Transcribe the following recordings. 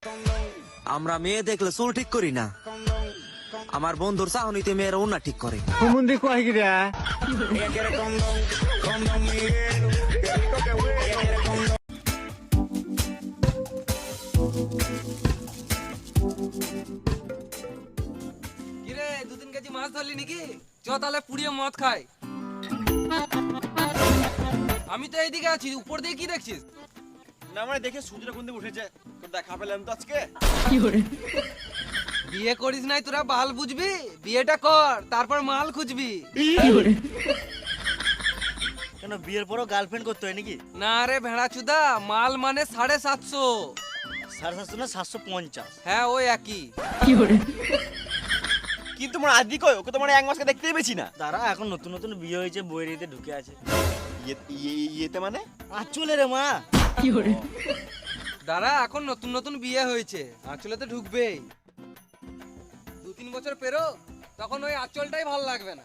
আমরা মেয়ে দেখলে চুল ঠিক করি না, আমার বন্ধুর চাহনিতে মেয়েরা উন্না ঠিক করে। কিরে 2-3 কেজি মাছ ধরলি নাকি? চ তাহলে পুড়িয়ে মদ খাই। আমি তো এইদিকে আছি, উপর দিয়ে কি দেখছিস? না মানে দেখে সূর্যটা কোন দিকে উঠেছে, তোর দেখা পেলাম তো আজকে। বিয়ে করিস নাই তোরা বাল বুঝবি, বিয়েটা কর তারপর মাল খুঁজবি। কেন বিয়ের পরও গার্লফ্রেন্ড করতে হয় নাকি? না রে ভেড়া চুদা, মাল মানে 750। 750 না 750? হ্যাঁ ওই একই। কিন্তু তোমার আদি কই, ওকে তোমার এক মাসকে দেখতেই পেছি না। তারা এখন নতুন নতুন বিয়ে হয়েছে, বইয়ের ইয়েতে ঢুকে আছে। ইয়েতে মানে চলে রে মা। দাঁড়া, এখন নতুন নতুন বিয়ে হয়েছে, আঁচলে তো ঢুকবেই। 2-3 বছর পেরো, তখন ওই আঁচলটাই ভালো লাগবে না।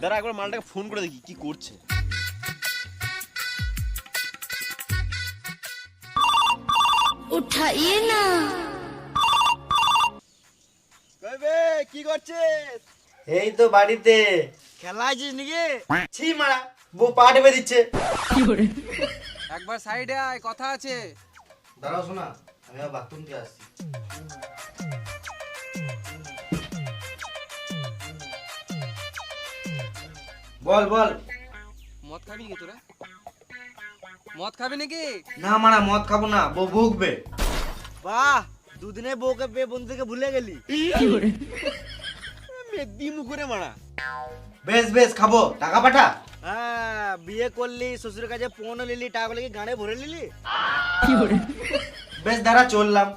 দাঁড়া একবার মালটাকে ফোন করে দেখি কি করছে। उठाइए ना। কইবে কি করছিস? এই তো বাড়িতে। খেলা আছিস নাকি? ছি মারা, বউ পা টেপে দিচ্ছে। একবার সাইডে আয়, কথা আছে। দাঁড়াও শোনা, আমি বাথরুম দিয়ে আসছি। বল বল। মদ খাবি নাকি তোরা? মদ খাবি নাকি? না মারা, মদ খাবো না, বউ ভুগবে। বাহ, দুদিনে বউকে পেয়ে বন্ধুকে ভুলে গেলি। মেদি মুখরে মারা। বেশ বেশ খাবো, টাকা পাঠা। হ্যাঁ, বিয়ে করলি, শ্বশুরের কাছে পৌঁছে নিলি, টাকাগুলো কি গাড়ে ভরে নিলি? বেশ দাঁড়া, চললাম।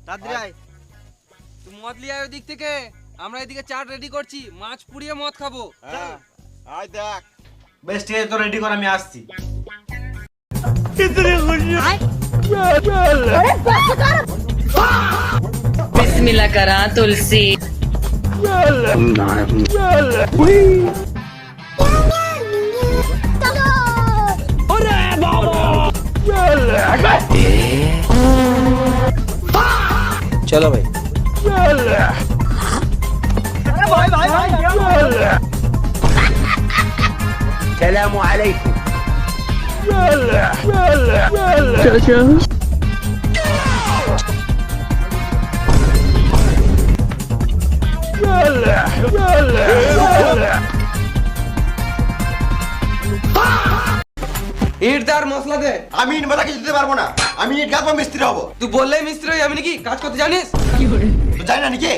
তাড়াতাড়ি আয়। তুই মদ লিয়ে আয় ওই দিক থেকে, আমরা এদিকে চাট রেডি করছি, মাছ পুড়িয়ে মদ খাবো। হ্যাঁ, আয় দেখ। বেশ ঠিক আছে, তো রেডি কর, আমি আসছি। बिस्मिल्लाह करा तुलसी। চলো ভাই। সালামু আলাইকুম। ইট দার মশলা দে। আমি ইট বাতা কিছু দিতে পারবো না, আমি ইট গাঁথবো, মিস্ত্রি হবো। তুই বললেই মিস্ত্রি হয়ে যাবি নাকি? কাজ করতে জানিস? তো জানি না নাকি?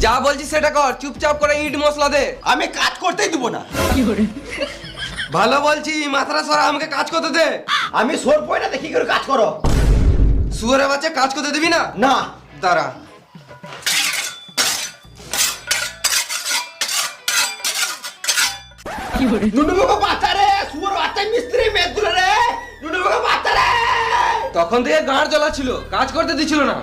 যা বলছিস সেটা কর, চুপচাপ করে ইট মশলা দে। আমি কাজ করতেই দেবো না। ভালো বলছি, মাথাটা সরা, আমাকে কাজ করতে দে। আমি সোর পয় না, দেখি করে কাজ করো। শুয়োরের বাচ্চা, কাজ করতে দিবি না? না। দাঁড়া। নুনুবাবু বাচ্চা রে, সুর বাচ্চা মিস্ত্রি মেদুরে রে, নুনুবাবু বাচ্চা রে। তখন থেকে গাঁড় জ্বলা ছিল, কাজ করতে দিছিল না।